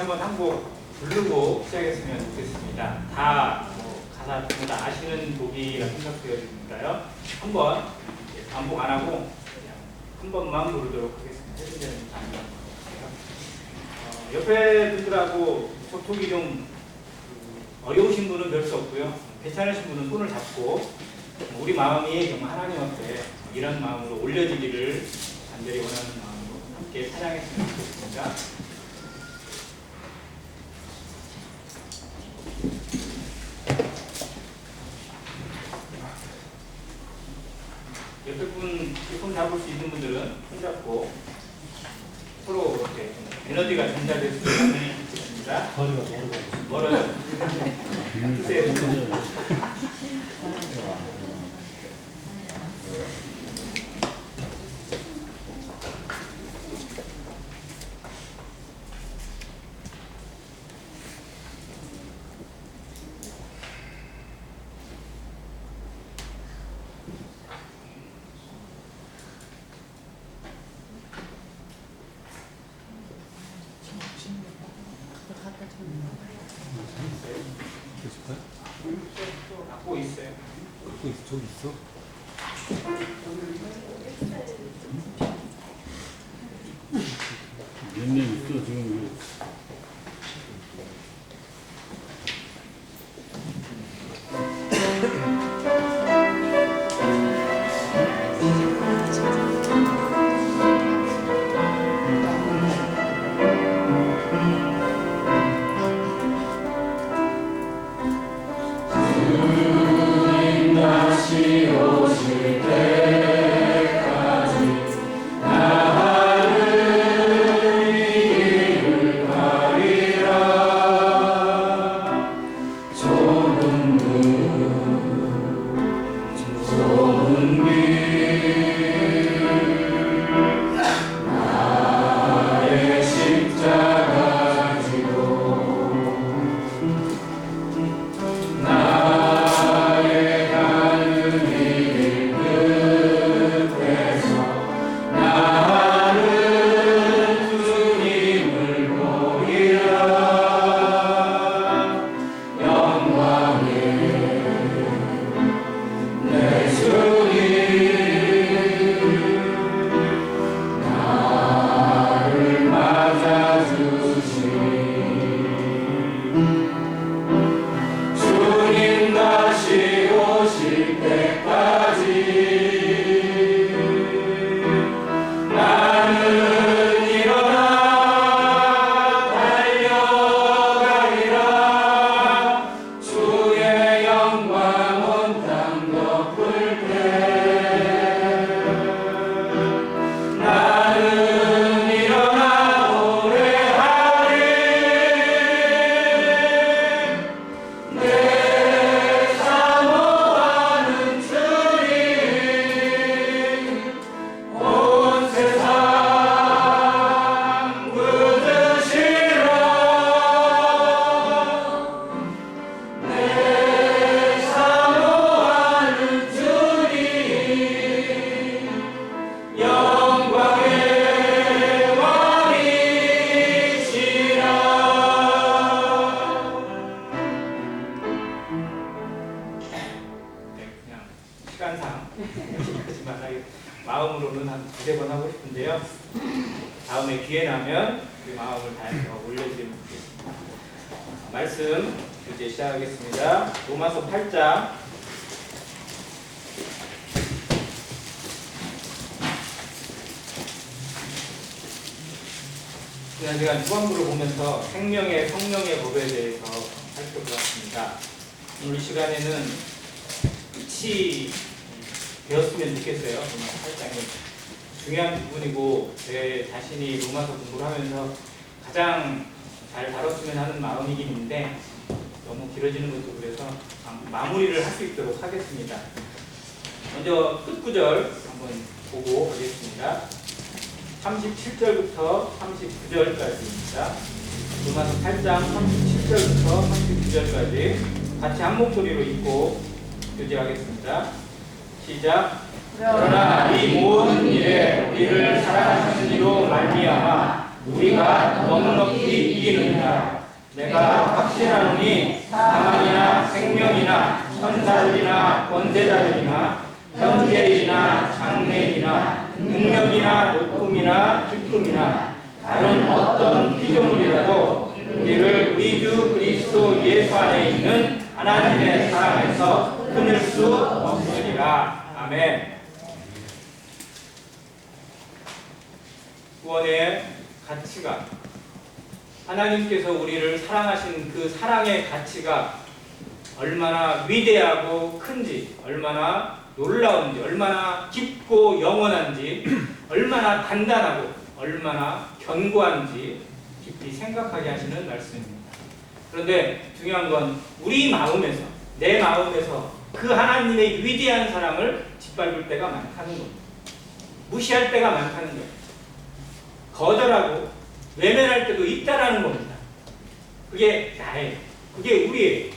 한번 한 곡 부르고 시작했으면 좋겠습니다. 다 가사 전부 다 아시는 곡이라 생각되어지니까요. 한번 반복 안 하고 그냥 한 번만 부르도록 하겠습니다. 해주시면 감사합니다. 옆에 분들하고 소통이 좀 어려우신 분은 별 수 없고요. 괜찮으신 분은 손을 잡고 우리 마음이 정말 하나님 앞에 이런 마음으로 올려지기를 간절히 원하는 마음으로 함께 찬양했으면 좋겠습니다. 옆에 분 손 잡을 수 있는 분들은 손 잡고 서로 이렇게 에너지가 전달될 수 있는 있습니다. 멀어요. 주세요. 갖고 있어요. 갖고 있어. 저기 있어. 몇 년 있어 지금. 마음으로는 한 두세 번 하고 싶은데요. 다음에 기회 나면 그 마음을 다해서 올려드리면 좋겠습니다. 말씀 이제 시작하겠습니다. 로마서 8장 지난 시간 후반부를 보면서 생명의 성령의 법에 대해서 살펴보았습니다. 오늘 시간에는 끝이 되었으면 좋겠어요. 로마서 8장이 중요한 부분이고 제 자신이 로마서 공부를 하면서 가장 잘 다뤘으면 하는 마음이긴 한데 너무 길어지는 것도 그래서 마무리를 할 수 있도록 하겠습니다. 먼저 끝구절 한번 보고 가겠습니다. 37절부터 39절까지입니다. 로마서 8장 37절부터 39절까지 같이 한 목소리로 읽고 교제하겠습니다. 시작. 그러나 이 모든 일에 우리를 사랑하시는 이로 말미암아 우리가 넉넉히 이기느니라. 내가 확신하노니 사망이나 생명이나 천사들이나 권세자들이나 형제이나 장래이나 능력이나 높음이나 기쁨이나 다른 어떤 피조물이라도 우리를 우리 주 그리스도 예수 안에 있는 하나님의 사랑에서 끊을 수 없으리라. 아멘. 구원의 가치가, 하나님께서 우리를 사랑하신 그 사랑의 가치가 얼마나 위대하고 큰지, 얼마나 놀라운지, 얼마나 깊고 영원한지, 얼마나 단단하고 얼마나 견고한지 깊이 생각하게 하시는 말씀입니다. 그런데 중요한 건 우리 마음에서, 내 마음에서 그 하나님의 위대한 사랑을 짓밟을 때가 많다는 겁니다. 무시할 때가 많다는 겁니다. 거절하고 외면할 때도 있다라는 겁니다. 그게 나예요. 그게 우리예요.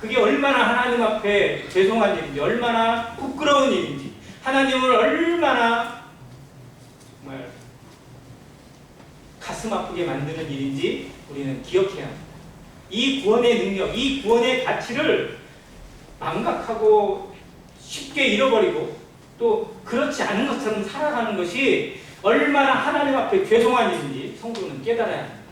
그게 얼마나 하나님 앞에 죄송한 일인지, 얼마나 부끄러운 일인지, 하나님을 얼마나 정말 가슴 아프게 만드는 일인지 우리는 기억해야 합니다. 이 구원의 능력, 이 구원의 가치를 망각하고 쉽게 잃어버리고 또 그렇지 않은 것처럼 살아가는 것이 얼마나 하나님 앞에 죄송한 일인지 성도는 깨달아야 합니다.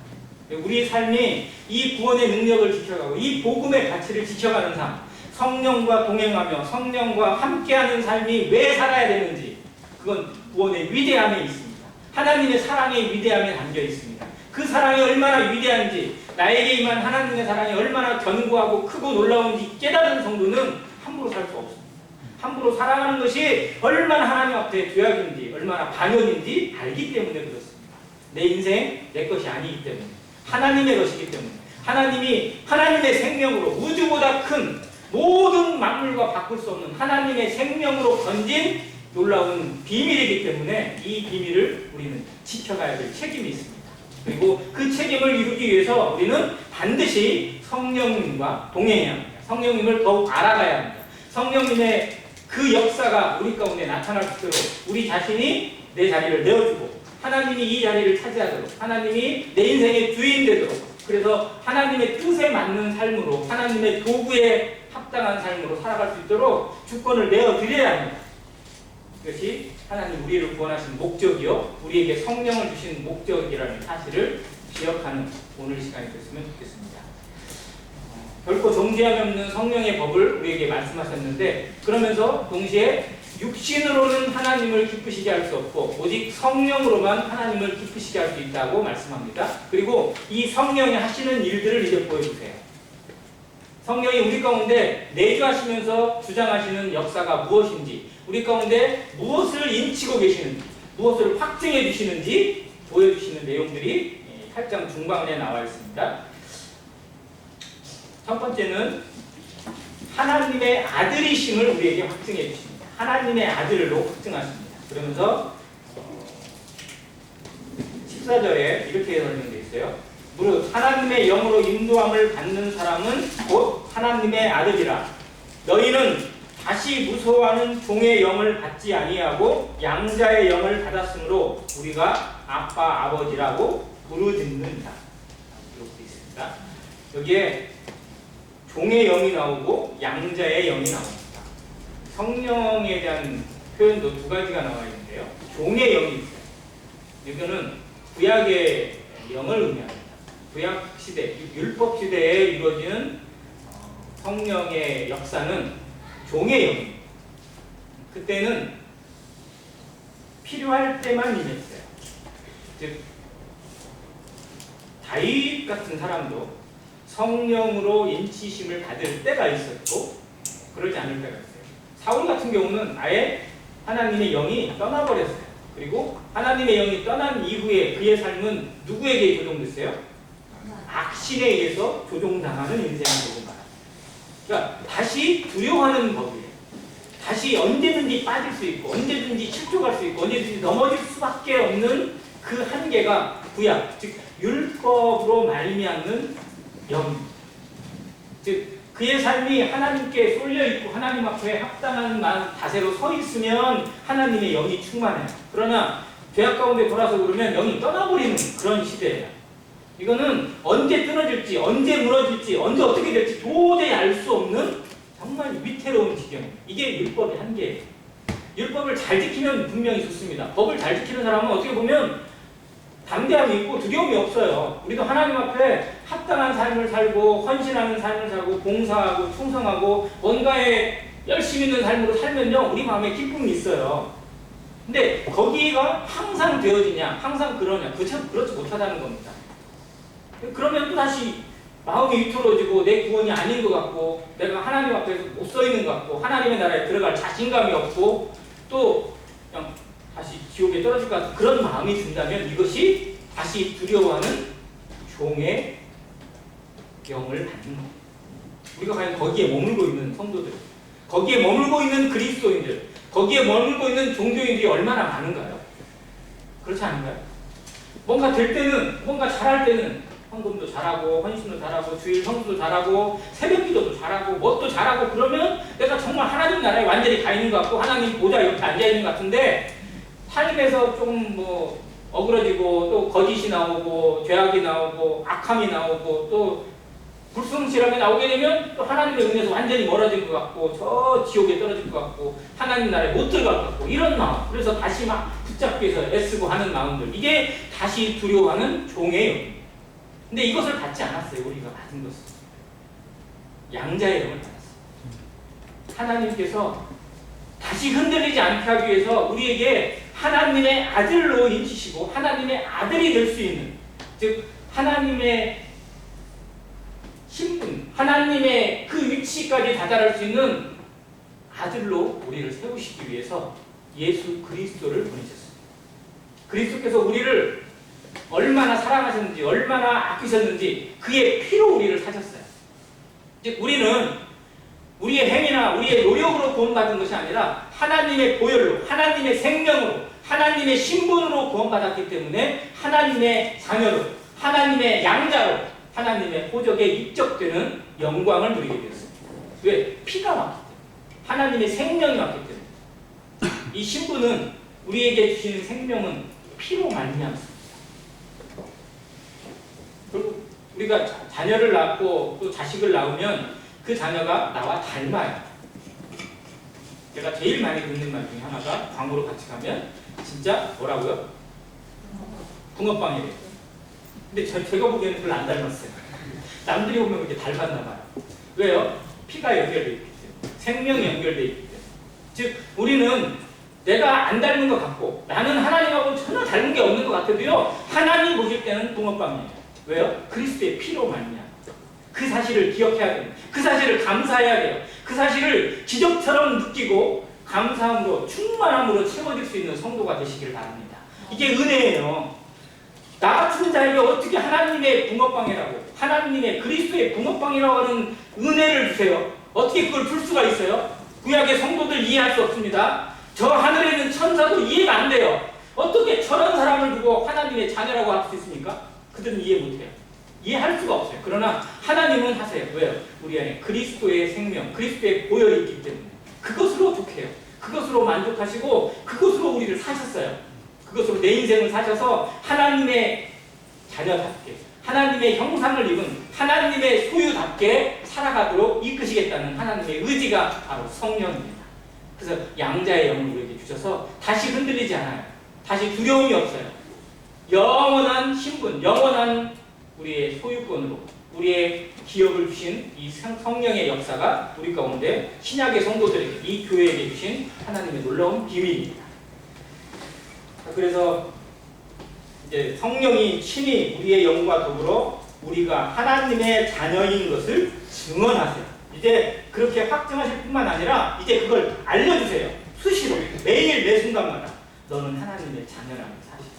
우리의 삶이 이 구원의 능력을 지켜가고 이 복음의 가치를 지켜가는 삶, 성령과 동행하며 성령과 함께하는 삶이 왜 살아야 되는지, 그건 구원의 위대함에 있습니다. 하나님의 사랑의 위대함에 담겨 있습니다. 그 사랑이 얼마나 위대한지, 나에게 임한 하나님의 사랑이 얼마나 견고하고 크고 놀라운지 깨달은 성도는 함부로 살 수 없습니다. 함부로 살아가는 것이 얼마나 하나님 앞에 죄악인지, 얼마나 반역인지 알기 때문에 그렇습니다. 내 인생 내 것이 아니기 때문에, 하나님의 것이기 때문에, 하나님이 하나님의 생명으로, 우주보다 큰 모든 만물과 바꿀 수 없는 하나님의 생명으로 건진 놀라운 비밀이기 때문에 이 비밀을 우리는 지켜가야 될 책임이 있습니다. 그리고 그 책임을 이루기 위해서 우리는 반드시 성령님과 동행해야 합니다. 성령님을 더욱 알아가야 합니다. 성령님의 그 역사가 우리 가운데 나타날 수 있도록 우리 자신이 내 자리를 내어주고, 하나님이 이 자리를 차지하도록, 하나님이 내 인생의 주인 되도록, 그래서 하나님의 뜻에 맞는 삶으로, 하나님의 도구에 합당한 삶으로 살아갈 수 있도록 주권을 내어드려야 합니다. 이것이 하나님 우리를 구원하신 목적이요, 우리에게 성령을 주신 목적이라는 사실을 기억하는 오늘 시간이 됐으면 좋겠습니다. 결코 정죄함이 없는 성령의 법을 우리에게 말씀하셨는데, 그러면서 동시에 육신으로는 하나님을 기쁘시게 할 수 없고 오직 성령으로만 하나님을 기쁘시게 할 수 있다고 말씀합니다. 그리고 이 성령이 하시는 일들을 이제 보여주세요. 성령이 우리 가운데 내주하시면서 주장하시는 역사가 무엇인지, 우리 가운데 무엇을 인치고 계시는지, 무엇을 확증해 주시는지 보여주시는 내용들이 8장 중반에 나와 있습니다. 첫 번째는 하나님의 아들이심을 우리에게 확증해 주십니다. 하나님의 아들로 확증하십니다. 그러면서 14절에 이렇게 설명되어 있어요. 무릇 하나님의 영으로 인도함을 받는 사람은 곧 하나님의 아들이라. 너희는 다시 무서워하는 종의 영을 받지 아니하고 양자의 영을 받았으므로 우리가 아빠 아버지라고 부르짖는다. 이렇게 있습니다. 여기에 종의 영이 나오고 양자의 영이 나옵니다. 성령에 대한 표현도 두 가지가 나와 있는데요. 종의 영이 있어요. 이거는 구약의 영을 의미합니다. 구약 시대, 율법 시대에 이루어지는 성령의 역사는 종의 영입니다. 그때는 필요할 때만 임했어요. 즉 다윗 같은 사람도 성령으로 인치심을 받을 때가 있었고 그러지 않을 때가 있어요. 사울 같은 경우는 아예 하나님의 영이 떠나버렸어요. 그리고 하나님의 영이 떠난 이후에 그의 삶은 누구에게 조종됐어요? 악신에 의해서 조종당하는 인생을 보고 말합니다. 그러니까 다시 두려워하는 법이에요. 다시 언제든지 빠질 수 있고 언제든지 실족할 수 있고 언제든지 넘어질 수밖에 없는 그 한계가 구약, 즉 율법으로 말미암는 영입니다. 즉 그의 삶이 하나님께 쏠려있고 하나님 앞에 합당한 자세로 서 있으면 하나님의 영이 충만해요. 그러나 죄악 가운데 돌아서 그러면 영이 떠나버리는 그런 시대예요. 이거는 언제 끊어질지, 언제 무너질지, 언제 어떻게 될지 도저히 알 수 없는 정말 위태로운 지경입니다. 이게 율법의 한계예요. 율법을 잘 지키면 분명히 좋습니다. 법을 잘 지키는 사람은 어떻게 보면 담대함이 있고 두려움이 없어요. 우리도 하나님 앞에 합당한 삶을 살고 헌신하는 삶을 살고 봉사하고 충성하고 뭔가에 열심히 있는 삶으로 살면요 우리 마음에 기쁨이 있어요. 근데 거기가 항상 되어지냐, 항상 그러냐, 그렇지 못하다는 겁니다. 그러면 또 다시 마음이 위태로워지고 내 구원이 아닌 것 같고 내가 하나님 앞에서 못 서 있는 것 같고 하나님의 나라에 들어갈 자신감이 없고 또 그냥 다시 지옥에 떨어질 것 같은 그런 마음이 든다면 이것이 다시 두려워하는 종의 영을 받는 겁니다. 우리가 과연 거기에 머물고 있는 성도들, 거기에 머물고 있는 그리스도인들, 거기에 머물고 있는 종교인들이 얼마나 많은가요? 그렇지 않은가요? 뭔가 될 때는, 뭔가 잘할 때는 헌금도 잘하고 헌신도 잘하고 주일 성수도 잘하고 새벽기도도 잘하고 뭣도 잘하고 그러면 내가 정말 하나님 나라에 완전히 가 있는 것 같고 하나님 보좌 옆에 앉아 있는 것 같은데 삶에서 조금 뭐 어그러지고 또 거짓이 나오고 죄악이 나오고 악함이 나오고 또 불성실함이 나오게 되면 또 하나님의 은혜에서 완전히 멀어진 것 같고 저 지옥에 떨어질 것 같고 하나님 나라에 못 들어갈 것 같고 이런 마음, 그래서 다시 막 붙잡기 위해서 애쓰고 하는 마음들, 이게 다시 두려워하는 종의 영입니다. 근데 이것을 받지 않았어요. 우리가 받은 것은 양자의 영을 받았어요. 하나님께서 다시 흔들리지 않게 하기 위해서 우리에게 하나님의 아들로 인치시고 하나님의 아들이 될 수 있는, 즉 하나님의 신분, 하나님의 그 위치까지 다다를 수 있는 아들로 우리를 세우시기 위해서 예수 그리스도를 보내셨습니다. 그리스도께서 우리를 얼마나 사랑하셨는지, 얼마나 아끼셨는지 그의 피로 우리를 사셨어요. 즉 우리는 우리의 행위나 우리의 노력으로 구원받은 것이 아니라 하나님의 보혈로, 하나님의 생명으로, 하나님의 신분으로 구원받았기 때문에 하나님의 자녀로, 하나님의 양자로, 하나님의 호적에 입적되는 영광을 누리게 되었습니다. 왜? 피가 왔기 때문에, 하나님의 생명이 왔기 때문에. 이 신분은, 우리에게 주시는 생명은 피로 말미암습니다. 그리고 우리가 자녀를 낳고 또 자식을 낳으면 그 자녀가 나와 닮아요. 제가 제일 많이 듣는 말 중에 하나가, 광고로 같이 가면 진짜 뭐라고요? 붕어빵이래요. 근데 제가 보기에는 별로 안 닮았어요. 남들이 보면 그렇게 닮았나 봐요. 왜요? 피가 연결되어 있기 때문에, 생명이 연결되어 있기 때문에. 즉 우리는 내가 안 닮은 것 같고 나는 하나님하고 전혀 닮은 게 없는 것 같아도요, 하나님 보실 때는 붕어빵이에요. 왜요? 그리스도의 피로 말미암아. 그 사실을 기억해야 돼요. 그 사실을 감사해야 돼요. 그 사실을 기적처럼 느끼고 감사함으로, 충만함으로 채워질 수 있는 성도가 되시기를 바랍니다. 이게 은혜예요. 나 같은 자에게 어떻게 하나님의 붕어빵이라고, 하나님의 그리스도의 붕어빵이라고 하는 은혜를 주세요? 어떻게 그걸 줄 수가 있어요? 구약의 성도들 이해할 수 없습니다. 저 하늘에 있는 천사도 이해가 안 돼요. 어떻게 저런 사람을 두고 하나님의 자녀라고 할 수 있습니까? 그들은 이해 못해요. 이해할 수가 없어요. 그러나 하나님은 하세요. 왜요? 우리 안에 그리스도의 생명, 그리스도의 보혈이 있기 때문에 그것으로 족해요. 그것으로 만족하시고 그것으로 우리를 사셨어요. 그것으로 내 인생을 사셔서 하나님의 자녀답게, 하나님의 형상을 입은 하나님의 소유답게 살아가도록 이끄시겠다는 하나님의 의지가 바로 성령입니다. 그래서 양자의 영을 우리에게 주셔서 다시 흔들리지 않아요. 다시 두려움이 없어요. 영원한 신분, 영원한 우리의 소유권으로 우리의 기업을 주신 이 성령의 역사가 우리 가운데 신약의 성도들에게, 이 교회에게 주신 하나님의 놀라운 비밀입니다. 그래서 이제 성령이 친히 우리의 영과 더불어 우리가 하나님의 자녀인 것을 증언하세요. 이제 그렇게 확증하실 뿐만 아니라 이제 그걸 알려주세요. 수시로, 매일 매 순간마다 너는 하나님의 자녀라는 사실.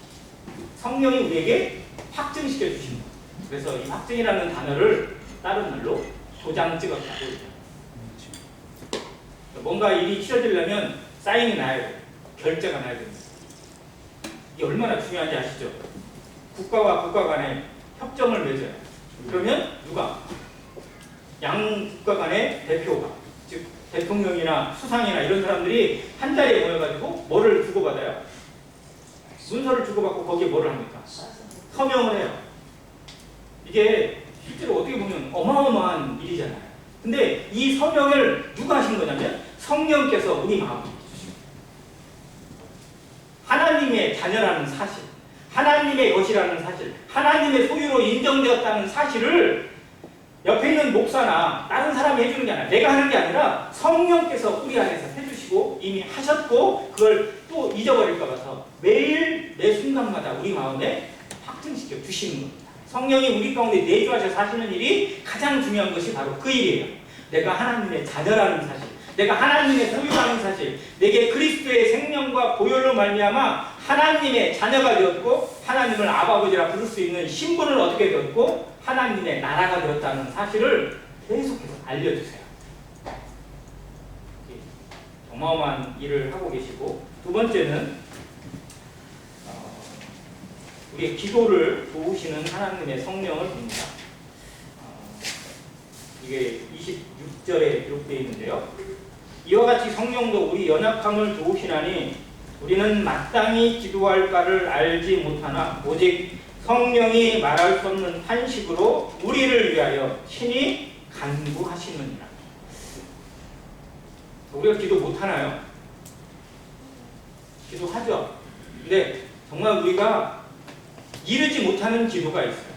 성령이 우리에게 확증시켜 주신 거예요. 그래서 이 확증이라는 단어를 다른 말로 도장 찍었다고 해요. 뭔가 일이 치러지려면 사인이 나야 돼요. 결제가 나야 됩니다. 이게 얼마나 중요한지 아시죠? 국가와 국가 간에 협정을 맺어요. 그러면 누가? 양 국가 간의 대표가, 즉 대통령이나 수상이나 이런 사람들이 한 자리에 모여가지고 뭐를 주고받아요? 문서를 주고받고 거기에 뭐를 합니까? 서명을 해요. 이게 실제로 어떻게 보면 어마어마한 일이잖아요. 근데 이 서명을 누가 하신 거냐면 성령께서 우리 마음에 주신 거예요. 하나님의 자녀라는 사실, 하나님의 것이라는 사실, 하나님의 소유로 인정되었다는 사실을 옆에 있는 목사나 다른 사람이 해주는 게 아니라 내가 하는 게 아니라 성령께서 우리 안에서 해주시고 이미 하셨고 그걸 또 잊어버릴까 봐서 매일 매 순간마다 우리 마음에 확증시켜 주시는 겁니다. 성령이 우리 가운데 내주하셔서 하시는 일이 가장 중요한 것이 바로 그 일이에요. 내가 하나님의 자녀라는 사실, 내가 하나님의 소유라는 사실, 내게 그리스도의 생명과 보혈로 말미암아 하나님의 자녀가 되었고 하나님을 아버지라 부를 수 있는 신분을 얻게 되었고 하나님의 나라가 되었다는 사실을 계속해서 알려주세요. 어마어마한 일을 하고 계시고, 두 번째는 우리의 기도를 도우시는 하나님의 성령을 봅니다. 이게 26절에 기록되어 있는데요. 이와 같이 성령도 우리 연약함을 도우시나니 우리는 마땅히 기도할 바를 알지 못하나 오직 성령이 말할 수 없는 탄식으로 우리를 위하여 친히 간구하시느니라. 우리가 기도 못하나요? 기도하죠. 근데 정말 우리가 이르지 못하는 기도가 있어요.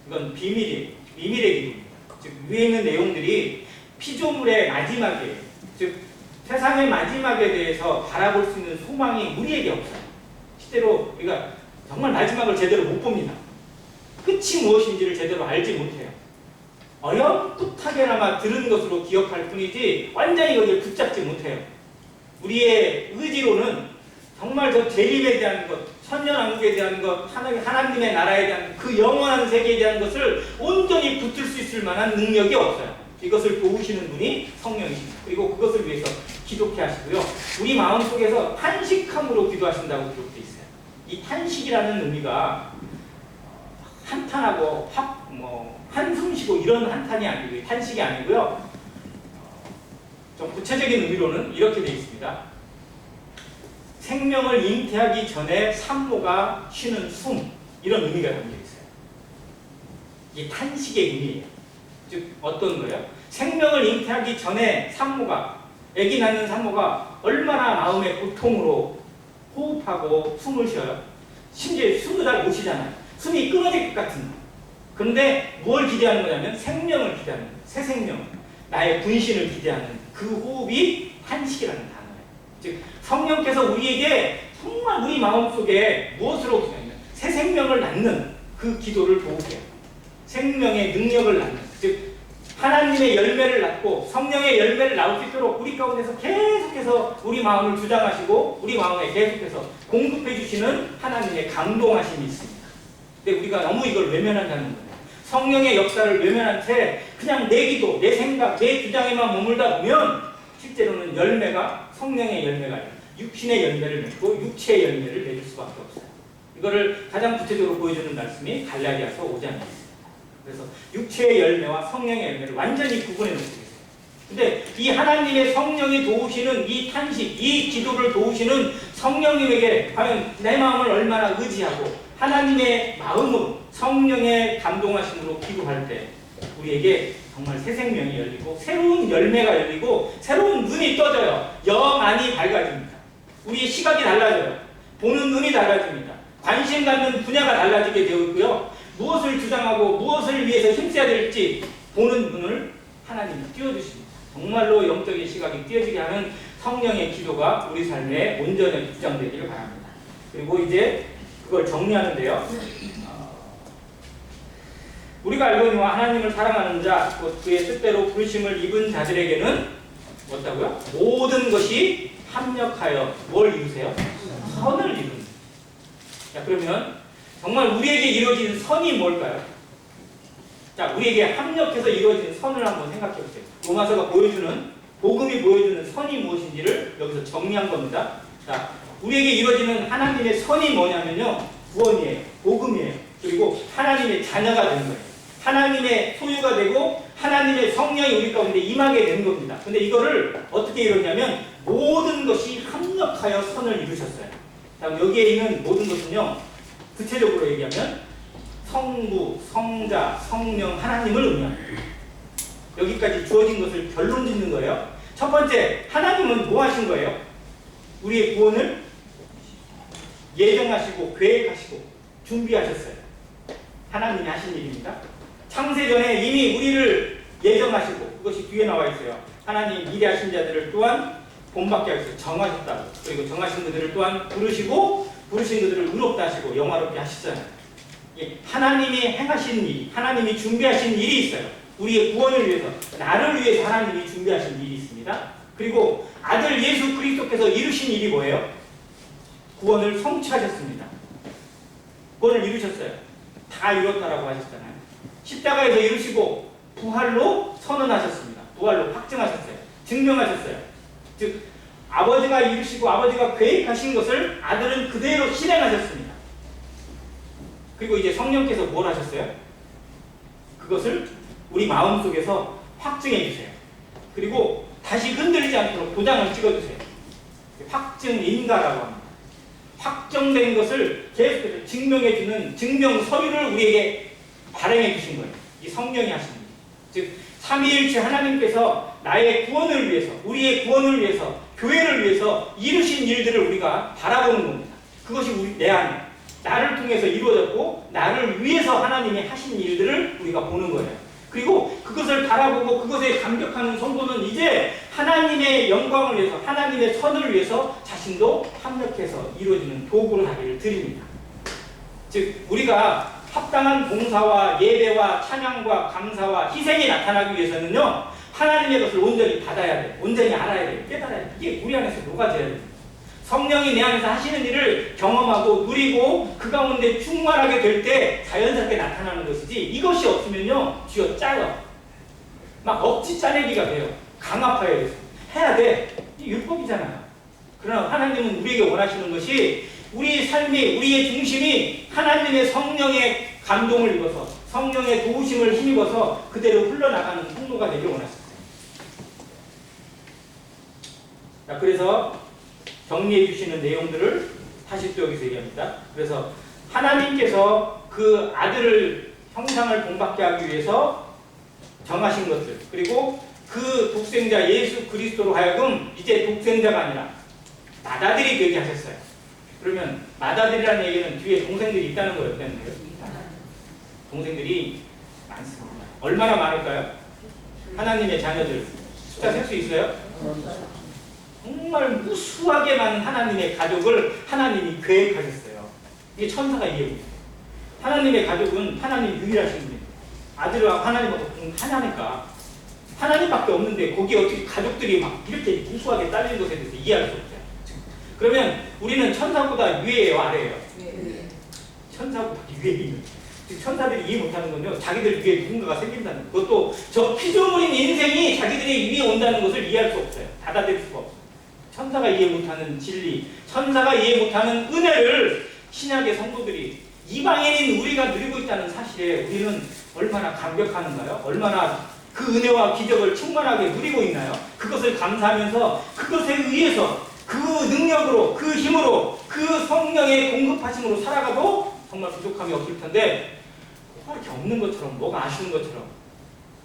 이건 비밀의 기도입니다. 즉 위에 있는 내용들이 피조물의 마지막에, 즉 세상의 마지막에 대해서 바라볼 수 있는 소망이 우리에게 없어요. 실제로 우리가 정말 마지막을 제대로 못 봅니다. 끝이 무엇인지를 제대로 알지 못해요. 어렴풋하게나마 들은 것으로 기억할 뿐이지 완전히 거기에 붙잡지 못해요. 우리의 의지로는 정말 저 재림에 대한 것, 천년왕국에 대한 것, 하나님의 나라에 대한 그 영원한 세계에 대한 것을 온전히 붙들 수 있을 만한 능력이 없어요. 이것을 도우시는 분이 성령이십니다. 그리고 그것을 위해서 기도케 하시고요. 우리 마음속에서 탄식함으로 기도하신다고 기록되어 있어요. 이 탄식이라는 의미가 한탄하고 한숨 쉬고 이런 한탄이 아니고요. 탄식이 아니고요. 좀 구체적인 의미로는 이렇게 되어 있습니다. 생명을 잉태하기 전에 산모가 쉬는 숨, 이런 의미가 담겨 있어요. 이게 탄식의 의미예요. 즉 어떤 거예요? 생명을 잉태하기 전에 산모가, 아기 낳는 산모가 얼마나 마음의 고통으로 호흡하고 숨을 쉬어요. 심지어 숨도 잘 못 쉬잖아요. 숨이 끊어질 것 같은 거. 그런데 뭘 기대하는 거냐면 생명을 기대하는 거예요. 새 생명, 나의 분신을 기대하는 그 호흡이 탄식이라는 단어예요. 즉 성령께서 우리에게 정말 우리 마음속에 무엇으로 기도하냐면 새 생명을 낳는 그 기도를 도우게 해요. 생명의 능력을 낳는, 즉 하나님의 열매를 낳고 성령의 열매를 낳을 수 있도록 우리 가운데서 계속해서 우리 마음을 주장하시고 우리 마음에 계속해서 공급해 주시는 하나님의 감동하심이 있습니다. 근데 우리가 너무 이걸 외면한다는 거예요. 성령의 역사를 외면한 채 그냥 내 기도, 내 생각, 내 주장에만 머물다 보면 실제로는 열매가 성령의 열매가 아니라 육신의 열매를 맺고 육체의 열매를 맺을 수밖에 없어요. 이거를 가장 구체적으로 보여주는 말씀이 갈라디아서 5장에 있습니다. 그래서 육체의 열매와 성령의 열매를 완전히 구분해 놓고 있어요. 근데 이 하나님의 성령이 도우시는 이 탄식, 이 기도를 도우시는 성령님에게 과연 내 마음을 얼마나 의지하고 하나님의 마음으로 성령의 감동하심으로 기도할 때 우리에게 정말 새 생명이 열리고 새로운 열매가 열리고 새로운 눈이 떠져요. 영안이 밝아집니다. 우리의 시각이 달라져요. 보는 눈이 달라집니다. 관심 갖는 분야가 달라지게 되어 있고요. 무엇을 주장하고 무엇을 위해서 힘써야 될지 보는 눈을 하나님이 띄워주십니다. 정말로 영적인 시각이 띄어지게 하는 성령의 기도가 우리 삶에 온전히 주장되기를 바랍니다. 그리고 이제 그걸 정리하는데요. 우리가 알고 있는 하나님을 사랑하는 자, 곧 그의 뜻대로 부르심을 입은 자들에게는 뭐다고요? 모든 것이 합력하여 뭘 이루세요? 선을 이루는. 자, 그러면 정말 우리에게 이루어지는 선이 뭘까요? 자, 우리에게 합력해서 이루어지는 선을 한번 생각해 보세요. 로마서가 보여주는, 복음이 보여주는 선이 무엇인지를 여기서 정리한 겁니다. 자, 우리에게 이루어지는 하나님의 선이 뭐냐면요, 구원이에요. 복음이에요. 그리고 하나님의 자녀가 되는 거예요. 하나님의 소유가 되고 하나님의 성령이 우리 가운데 임하게 되는 겁니다. 근데 이거를 어떻게 이루냐면 모든 것이 합력하여 선을 이루셨어요. 다음 여기에 있는 모든 것은요, 구체적으로 얘기하면 성부, 성자, 성령, 하나님을 의미합니다. 여기까지 주어진 것을 결론 짓는 거예요. 첫 번째, 하나님은 뭐 하신 거예요? 우리의 구원을 예정하시고 계획하시고 준비하셨어요. 하나님이 하신 일입니다. 창세전에 이미 우리를 예정하시고, 그것이 뒤에 나와 있어요. 하나님 미래하신 자들을 또한 본받게 하셔서 정하셨다고. 그리고 정하신 그들을 또한 부르시고, 부르신 그들을 의롭다 하시고 영화롭게 하시잖아요. 하나님이 행하신 일, 하나님이 준비하신 일이 있어요. 우리의 구원을 위해서, 나를 위해서 하나님이 준비하신 일이 있습니다. 그리고 아들 예수 그리스도께서 이루신 일이 뭐예요? 구원을 성취하셨습니다. 구원을 이루셨어요. 다 이뤘다라고 하셨잖아요. 십자가에서 이루시고 부활로 선언하셨습니다. 부활로 확증하셨어요. 증명하셨어요. 즉 아버지가 이루시고 아버지가 계획하신 것을 아들은 그대로 실행하셨습니다. 그리고 이제 성령께서 뭘 하셨어요? 그것을 우리 마음속에서 확증해 주세요. 그리고 다시 흔들리지 않도록 도장을 찍어주세요. 확증인가라고 합니다. 확정된 것을 계속해서 증명해주는 증명 서류를 우리에게 발행해 주신 거예요. 이 성령이 하신 일. 즉 삼위일체 하나님께서 나의 구원을 위해서, 우리의 구원을 위해서, 교회를 위해서 이루신 일들을 우리가 바라보는 겁니다. 그것이 내 안에 나를 통해서 이루어졌고 나를 위해서 하나님이 하신 일들을 우리가 보는 거예요. 그리고 그것을 바라보고 그것에 감격하는 성도는 이제 하나님의 영광을 위해서, 하나님의 선을 위해서 자신도 합력해서 이루어지는 도구를 하기를 드립니다. 즉 우리가 합당한 봉사와 예배와 찬양과 감사와 희생이 나타나기 위해서는요, 하나님의 것을 온전히 받아야 돼요. 온전히 알아야 돼요. 깨달아야 돼요. 이게 우리 안에서 녹아져야 돼요. 성령이 내 안에서 하시는 일을 경험하고 누리고 그 가운데 충만하게 될 때 자연스럽게 나타나는 것이지, 이것이 없으면요 쥐어 짜요. 막 억지 짜내기가 돼요. 강압하여 돼서 해야 돼. 이게 율법이잖아요. 그러나 하나님은 우리에게 원하시는 것이 우리 삶이, 우리의 중심이 하나님의 성령의 감동을 입어서, 성령의 도우심을 힘입어서 그대로 흘러나가는 통로가 되길 원하셨어요. 자, 그래서 정리해 주시는 내용들을 다시 또 여기서 얘기합니다. 그래서 하나님께서 그 아들을 형상을 본받게 하기 위해서 정하신 것들, 그리고 그 독생자 예수 그리스도로 하여금 이제 독생자가 아니라 맏아들이 되게 하셨어요. 그러면 맏아들이라는 얘기는 뒤에 동생들이 있다는 거예요? 동생들이 많습니다. 얼마나 많을까요? 하나님의 자녀들 숫자 셀 수 있어요? 정말 무수하게 많은 하나님의 가족을 하나님이 계획하셨어요. 이게 천사가 이해 못해요. 하나님의 가족은 하나님 유일하신 분이에요. 아들과 하나님하고 하나니까 하나님밖에 없는데 거기에 어떻게 가족들이 막 이렇게 무수하게 딸린 것에 대해서 이해할 수 없어요. 그러면 우리는 천사보다 위에요, 아래예요? 천사보다 위에 있는. 천사들이 이해 못하는 건요, 자기들 위에 누군가가 생긴다는 것. 그것도 저 피조물인 인생이 자기들이 위에 온다는 것을 이해할 수 없어요. 받아들일 수가 없어요. 천사가 이해 못하는 진리, 천사가 이해 못하는 은혜를 신약의 성도들이, 이방인인 우리가 누리고 있다는 사실에 우리는 얼마나 감격하는가요? 얼마나 그 은혜와 기적을 충만하게 누리고 있나요? 그것을 감사하면서 그것에 의해서 그 능력으로, 그 힘으로, 그 성령의 공급하심으로 살아가도 정말 부족함이 없을 텐데, 뭐가 이렇게 없는 것처럼, 뭐가 아쉬운 것처럼,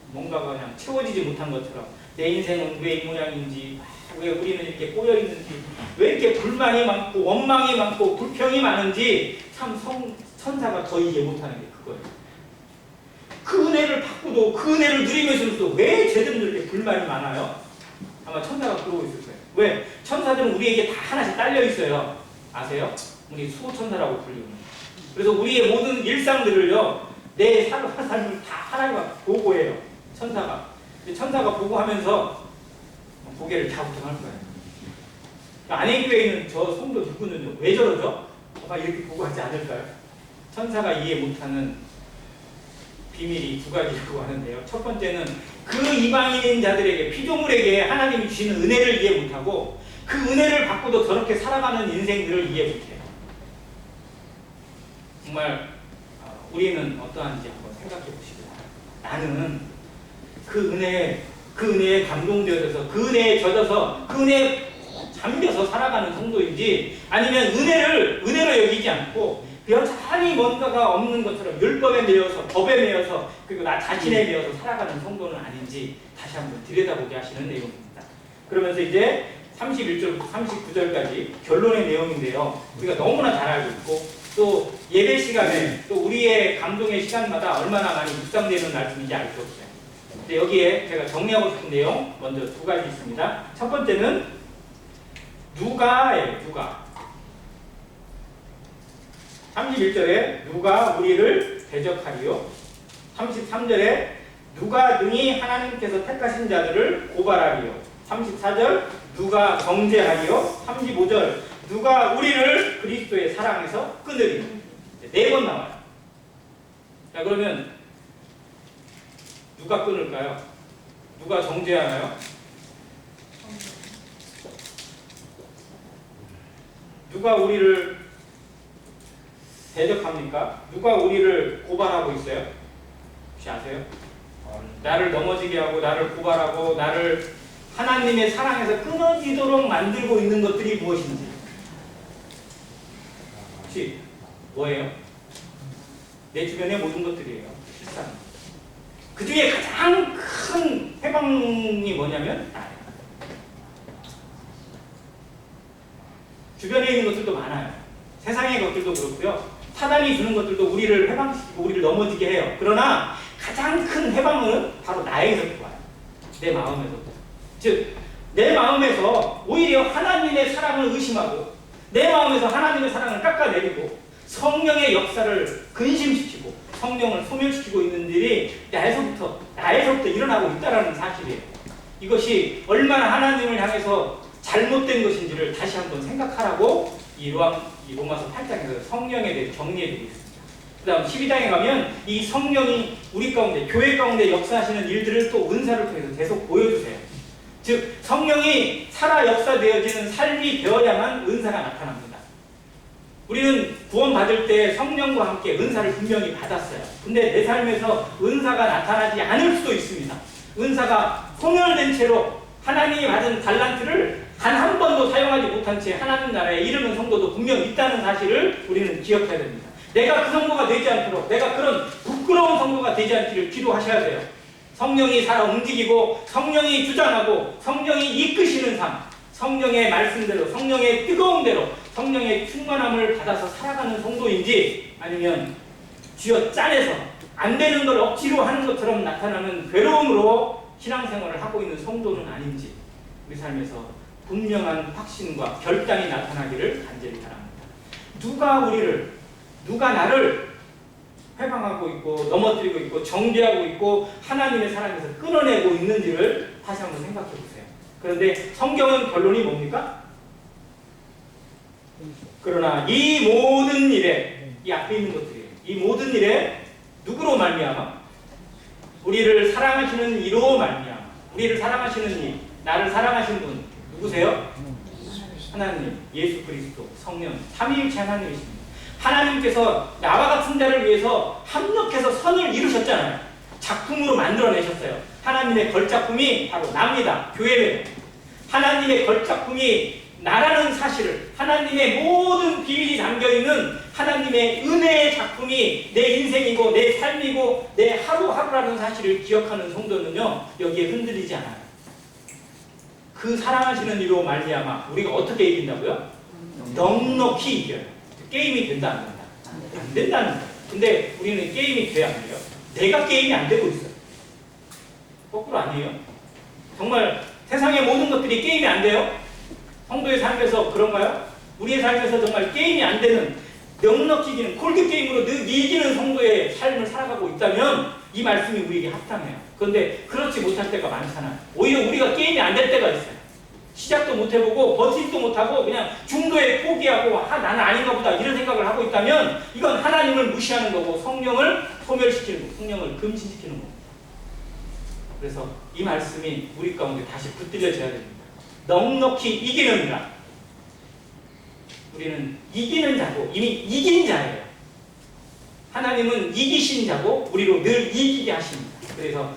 뭔가가 그냥 채워지지 못한 것처럼, 내 인생은 왜 이 모양인지, 왜 우리는 이렇게 꼬여있는지, 왜 이렇게 불만이 많고 원망이 많고 불평이 많은지 참 천사가 더 이해 못하는 게 그거예요. 그 은혜를 받고도 그 은혜를 누리면서도 왜 쟤들은 이렇게 불만이 많아요? 아마 천사가 그러고 있을 거예요. 왜? 천사들은 우리에게 다 하나씩 딸려 있어요. 아세요? 우리 수호천사라고 불리는. 그래서 우리의 모든 일상들을요, 내 삶을 다 하나님과 보고해요. 천사가. 천사가 보고하면서 고개를 갸우뚱할 거예요. 안행교회에 있는 저 성도 누구는요, 왜 저러죠? 아마 이렇게 보고하지 않을까요? 천사가 이해 못하는 비밀이 두 가지라고 하는데요. 첫 번째는 그 이방인인 자들에게, 피조물에게 하나님이 주시는 은혜를 이해 못하고 그 은혜를 받고도 저렇게 살아가는 인생들을 이해 못해요. 정말 우리는 어떠한지 한번 생각해 보시고, 나는 그 은혜에 감동되어져서, 그 은혜에 젖어서, 그 은혜에 잠겨서 살아가는 성도인지 아니면 은혜로 여기지 않고 여전히 뭔가가 없는 것처럼 율법에 매여서 법에 매여서 그리고 나 자신에 매여서 살아가는 성도는 아닌지 다시 한번 들여다보게 하시는 내용입니다. 그러면서 이제 31절부터 39절까지 결론의 내용인데요. 우리가 너무나 잘 알고 있고 또 예배 시간에 또 우리의 감동의 시간마다 얼마나 많이 묵상되는 말씀인지 알 수 없어요. 근데 여기에 제가 정리하고 싶은 내용 먼저 두 가지 있습니다. 첫 번째는 누가예요. 누가. 31절에 누가 우리를 대적하리요. 33절에 누가 능히 하나님께서 택하신 자들을 고발하리요. 34절 누가 정죄하리요. 35절 누가 우리를 그리스도의 사랑에서 끊으리요. 네 번 나와요. 자, 그러면 누가 끊을까요? 누가 정죄하나요? 누가 우리를 대적합니까? 누가 우리를 고발하고 있어요? 혹시 아세요? 나를 넘어지게 하고 나를 고발하고 나를 하나님의 사랑에서 끊어지도록 만들고 있는 것들이 무엇인지 혹시 뭐예요? 내 주변의 모든 것들이에요. 실상 그 중에 가장 큰 해방이 뭐냐면 나예요. 주변에 있는 것들도 많아요. 세상의 것들도 그렇고요. 사단이 주는 것들도 우리를 해방시키고 우리를 넘어지게 해요. 그러나 가장 큰 해방은 바로 나에게서 와요. 내 마음에서부터. 즉, 내 마음에서 오히려 하나님의 사랑을 의심하고 내 마음에서 하나님의 사랑을 깎아내리고 성령의 역사를 근심시키고 성령을 소멸시키고 있는 일이 나에서부터 일어나고 있다는 사실이에요. 이것이 얼마나 하나님을 향해서 잘못된 것인지를 다시 한번 생각하라고 이 로마서 8장에서 성령에 대해 정리해주고 있습니다. 그 다음 12장에 가면 이 성령이 우리 가운데, 교회 가운데 역사하시는 일들을 또 은사를 통해서 계속 보여주세요. 즉 성령이 살아 역사되어지는 삶이 되어야만 은사가 나타납니다. 우리는 구원받을 때 성령과 함께 은사를 분명히 받았어요. 근데 내 삶에서 은사가 나타나지 않을 수도 있습니다. 은사가 소멸된 채로 하나님이 받은 달란트를 단 한 번도 사용하지 못한 채 하나님 나라에 이르는 성도도 분명 있다는 사실을 우리는 기억해야 됩니다. 내가 그 성도가 되지 않도록, 내가 그런 부끄러운 성도가 되지 않기를 기도하셔야 돼요. 성령이 살아 움직이고 성령이 주장하고 성령이 이끄시는 삶, 성령의 말씀대로, 성령의 뜨거운 대로, 성령의 충만함을 받아서 살아가는 성도인지 아니면 쥐어 짜내서 안 되는 걸 억지로 하는 것처럼 나타나는 괴로움으로 신앙생활을 하고 있는 성도는 아닌지 우리 삶에서 분명한 확신과 결단이 나타나기를 간절히 바랍니다. 누가 나를 회방하고 있고 넘어뜨리고 있고 정죄하고 있고 하나님의 사랑에서 끊어내고 있는지를 다시 한번 생각해 보세요. 그런데 성경은 결론이 뭡니까? 그러나 이 모든 일에, 이 앞에 있는 것들이에요. 이 모든 일에 누구로 말미암아? 우리를 사랑하시는 이로 말미암아. 우리를 사랑하시는 이, 나를 사랑하신 분 누구세요? 하나님, 예수 그리스도, 성령, 삼위일체 하나님이십니다. 하나님께서 나와 같은 자를 위해서 합력해서 선을 이루셨잖아요. 작품으로 만들어내셨어요. 하나님의 걸작품이 바로 나입니다. 교회예요. 하나님의 걸작품이 나라는 사실을, 하나님의 모든 비밀이 담겨있는 하나님의 은혜의 작품이 내 인생이고 내 삶이고 내 하루하루라는 사실을 기억하는 성도는요, 여기에 흔들리지 않아요. 그 사랑하시는 이로 말미암아 우리가 어떻게 이긴다고요? 넉넉히 이겨요. 게임이 된다 안 된다? 안 된다는 거예요. 근데 우리는 게임이 돼야 안 돼요. 내가 게임이 안 되고 있어요. 거꾸로 아니에요. 정말 세상의 모든 것들이 게임이 안 돼요? 성도의 삶에서 그런가요? 우리의 삶에서 정말 게임이 안 되는 넉넉히 이기는 콜드게임으로 늘 이기는 성도의 삶을 살아가고 있다면 이 말씀이 우리에게 합당해요. 그런데 그렇지 못할 때가 많잖아요. 오히려 우리가 게임이 안 될 때가 있어요. 시작도 못 해보고 버티지도 못하고 그냥 중도에 포기하고 나는 아닌가 보다 이런 생각을 하고 있다면 이건 하나님을 무시하는 거고 성령을 소멸시키는 거고 성령을 금신시키는 거고. 그래서 이 말씀이 우리 가운데 다시 붙들려져야 됩니다. 넉넉히 이기는이라. 우리는 이기는 자고 이미 이긴 자예요. 하나님은 이기신 자고 우리로 늘 이기게 하십니다. 그래서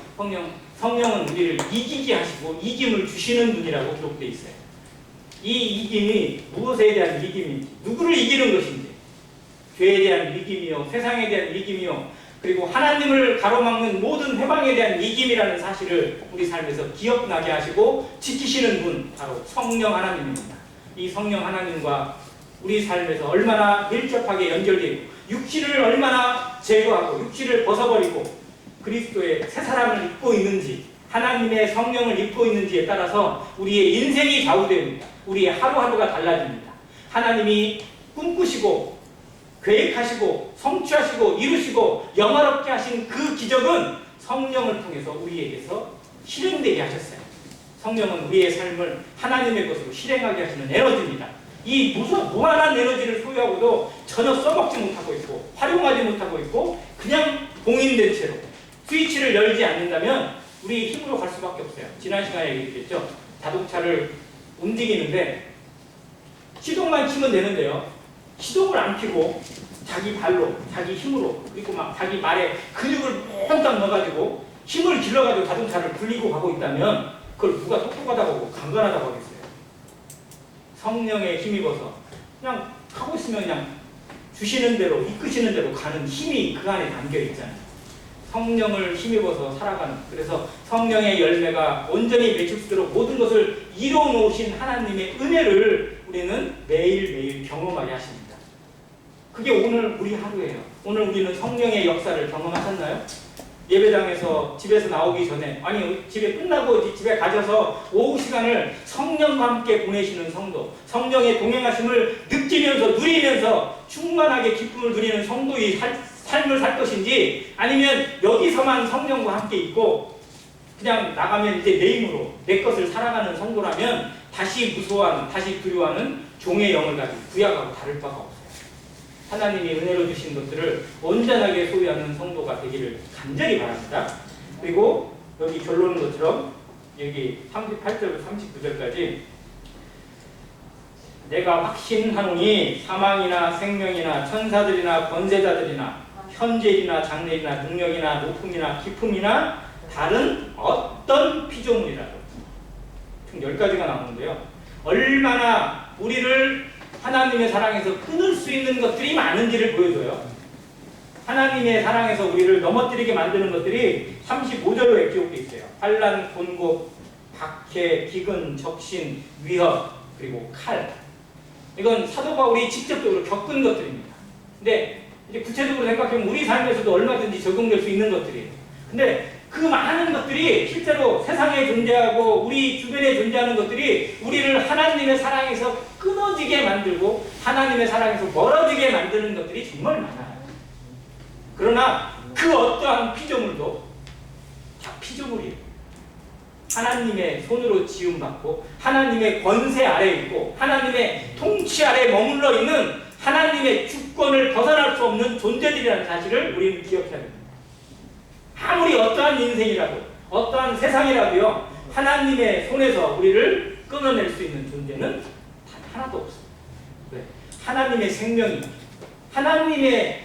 성령은 우리를 이기게 하시고 이김을 주시는 분이라고 기록되어 있어요. 이 이김이 무엇에 대한 이김인지, 누구를 이기는 것인지, 죄에 대한 이김이요, 세상에 대한 이김이요, 그리고 하나님을 가로막는 모든 회방에 대한 이김이라는 사실을 우리 삶에서 기억나게 하시고 지키시는 분, 바로 성령 하나님입니다. 이 성령 하나님과 우리 삶에서 얼마나 밀접하게 연결되고 육신을 얼마나 제거하고 육신을 벗어버리고 그리스도의 새 사람을 입고 있는지, 하나님의 성령을 입고 있는지에 따라서 우리의 인생이 좌우됩니다. 우리의 하루하루가 달라집니다. 하나님이 꿈꾸시고 계획하시고 성취하시고 이루시고 영화롭게 하신 그 기적은 성령을 통해서 우리에게서 실행되게 하셨어요. 성령은 우리의 삶을 하나님의 것으로 실행하게 하시는 에너지입니다. 이 무한한 에너지를 소유하고도 전혀 써먹지 못하고 있고 활용하지 못하고 있고 그냥 봉인된 채로 스위치를 열지 않는다면 우리 힘으로 갈 수밖에 없어요. 지난 시간에 얘기했죠. 자동차를 움직이는데 시동만 키면 되는데요. 시동을 안 켜고 자기 발로, 자기 힘으로, 그리고 막 자기 말에 근육을 뻥딱 넣어가지고 힘을 길러가지고 자동차를 굴리고 가고 있다면 그걸 누가 똑똑하다고 하고 강건하다고 하겠어요. 성령에 힘입어서 그냥 하고 있으면 그냥 주시는 대로, 이끄시는 대로 가는 힘이 그 안에 담겨 있잖아요. 성령을 힘입어서 살아가는, 그래서 성령의 열매가 온전히 맺힐 수 있도록 모든 것을 이루어 놓으신 하나님의 은혜를 우리는 매일매일 경험하게 하십니다. 그게 오늘 우리 하루예요. 오늘 우리는 성령의 역사를 경험하셨나요? 예배당에서 집에서 나오기 전에, 아니 집에 끝나고 집에 가셔서 오후 시간을 성령과 함께 보내시는 성도, 성령의 동행하심을 느끼면서 누리면서 충만하게 기쁨을 누리는 성도의 삶을 살 것인지, 아니면 여기서만 성령과 함께 있고 그냥 나가면 이제 내 힘으로 내 것을 살아가는 성도라면 다시 무서워하는, 다시 두려워하는 종의 영을 가지고 구약하고 다를 바가 없어요. 하나님이 은혜로 주신 것들을 온전하게 소유하는 성도가 되기를 간절히 바랍니다. 그리고 여기 결론인 것처럼 여기 38절부터 39절까지 내가 확신하노니 사망이나 생명이나 천사들이나 권세자들이나 현재이나 장래이나 능력이나 높음이나 깊음이나 다른 어떤 피조물이라도 총 10가지가 나오는데요. 얼마나 우리를 하나님의 사랑에서 끊을 수 있는 것들이 많은지를 보여줘요. 하나님의 사랑에서 우리를 넘어뜨리게 만드는 것들이 35절로 기록되어 있어요. 환난, 곤곡, 박해, 기근, 적신, 위협, 그리고 칼. 이건 사도 바울이 직접적으로 겪은 것들입니다. 근데 이제 구체적으로 생각하면 우리 삶에서도 얼마든지 적용될 수 있는 것들이에요. 근데 그 많은 것들이 실제로 세상에 존재하고 우리 주변에 존재하는 것들이 우리를 하나님의 사랑에서 끊어지게 만들고 하나님의 사랑에서 멀어지게 만드는 것들이 정말 많아요. 그러나 그 어떠한 피조물도 다 피조물이에요. 하나님의 손으로 지음받고 하나님의 권세 아래에 있고 하나님의 통치 아래에 머물러 있는 하나님의 주권을 벗어날 수 없는 존재들이라는 사실을 우리는 기억해야 됩니다. 아무리 어떠한 인생이라도 어떠한 세상이라도요, 하나님의 손에서 우리를 끊어낼 수 있는 존재는 단 하나도 없습니다. 왜? 하나님의 생명이, 하나님의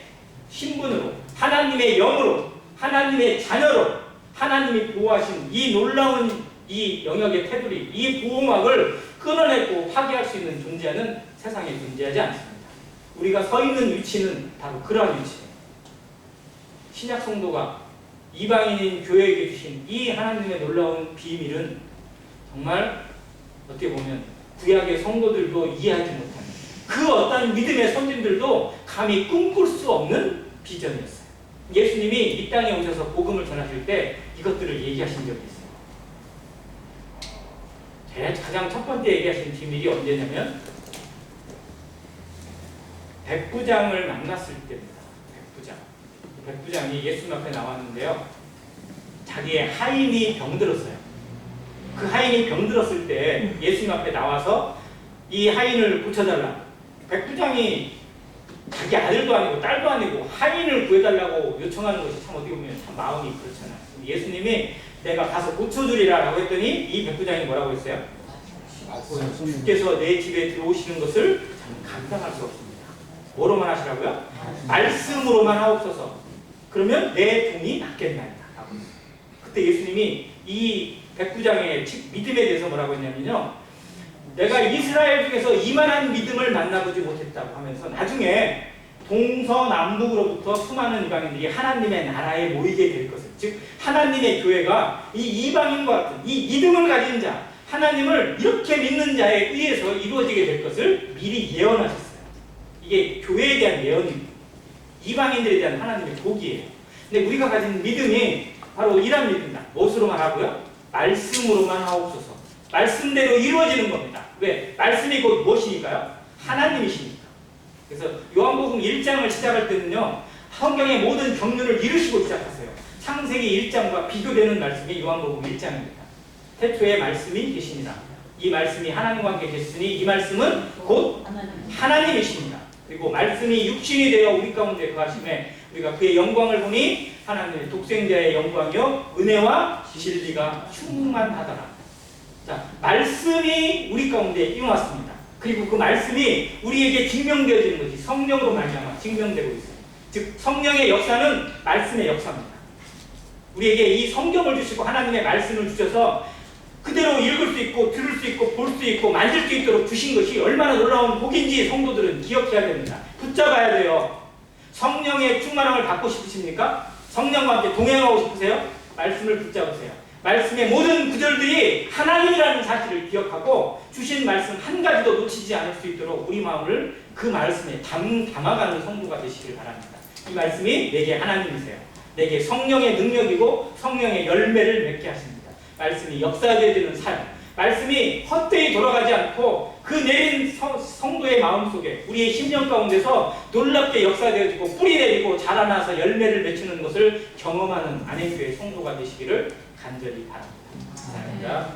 신분으로, 하나님의 영으로, 하나님의 자녀로 하나님이 보호하신 이 놀라운 이 영역의 테두리, 이 보호막을 끊어내고 파괴할 수 있는 존재는 세상에 존재하지 않습니다. 우리가 서 있는 위치는 바로 그러한 위치예요. 신약 성도가 이방인인 교회에게 주신 이 하나님의 놀라운 비밀은 정말 어떻게 보면 구약의 성도들도 이해하지 못하는, 그 어떤 믿음의 선진들도 감히 꿈꿀 수 없는 비전이었어요. 예수님이 이 땅에 오셔서 복음을 전하실 때 이것들을 얘기하신 적이 있어요. 가장 첫 번째 얘기하신 비밀이 언제냐면 백부장을 만났을 때입니다. 백부장이 예수님 앞에 나왔는데요. 자기의 하인이 병들었어요. 그 하인이 병들었을 때 예수님 앞에 나와서 이 하인을 고쳐달라. 백부장이 자기 아들도 아니고 딸도 아니고 하인을 구해달라고 요청하는 것이 참 어떻게 보면 참 마음이 그렇잖아요. 예수님이 내가 가서 고쳐주리라 라고 했더니 이 백부장이 뭐라고 했어요? 주께서 내 집에 들어오시는 것을 저는 감당할 수 없습니다. 뭐로만 하시라고요? 말씀으로만 하옵소서. 그러면 내 종이 낫겠나이다. 그때 예수님이 이 백부장의 믿음에 대해서 뭐라고 했냐면요, 내가 이스라엘 중에서 이만한 믿음을 만나보지 못했다고 하면서 나중에 동서남북으로부터 수많은 이방인들이 하나님의 나라에 모이게 될 것을, 즉 하나님의 교회가 이 이방인과 같은 이 믿음을 가진 자, 하나님을 이렇게 믿는 자에 의해서 이루어지게 될 것을 미리 예언하셨어요. 이게 교회에 대한 예언입니다. 이방인들에 대한 하나님의 복이에요. 근데 우리가 가진 믿음이 바로 이런 믿음이다. 무엇으로 말하고요? 말씀으로만 하옵소서. 말씀대로 이루어지는 겁니다. 왜? 말씀이 곧 무엇이니까요? 하나님이시니까. 그래서 요한복음 1장을 시작할 때는요, 성경의 모든 경륜을 이루시고 시작하세요. 창세기 1장과 비교되는 말씀이 요한복음 1장입니다. 태초에 말씀이 계시니라. 이 말씀이 하나님과 함께 계시니 이 말씀은 곧 하나님이십니다. 그리고 말씀이 육신이 되어 우리 가운데 거하심에 우리가 그의 영광을 보니 하나님의 독생자의 영광이요 은혜와 진리가 충만하더라. 자, 말씀이 우리 가운데 임왔습니다. 그리고 그 말씀이 우리에게 증명되어지는 것이 성령으로 말미암아 증명되고 있어요. 즉 성령의 역사는 말씀의 역사입니다. 우리에게 이 성경을 주시고 하나님의 말씀을 주셔서 그대로 읽을 수 있고 들을 수 있고 볼 수 있고 만질 수 있도록 주신 것이 얼마나 놀라운 복인지 성도들은 기억해야 됩니다. 붙잡아야 돼요. 성령의 충만함을 받고 싶으십니까? 성령과 함께 동행하고 싶으세요? 말씀을 붙잡으세요. 말씀의 모든 구절들이 하나님이라는 사실을 기억하고 주신 말씀 한 가지도 놓치지 않을 수 있도록 우리 마음을 그 말씀에 담아가는 성도가 되시길 바랍니다. 이 말씀이 내게 하나님이세요. 내게 성령의 능력이고 성령의 열매를 맺게 하십니다. 말씀이 역사되어지는 삶, 말씀이 헛되이 돌아가지 않고 그 내린 성도의 마음속에 우리의 심령 가운데서 놀랍게 역사되어지고 뿌리 내리고 자라나서 열매를 맺히는 것을 경험하는 안행교회 성도가 되시기를 간절히 바랍니다. 감사합니다.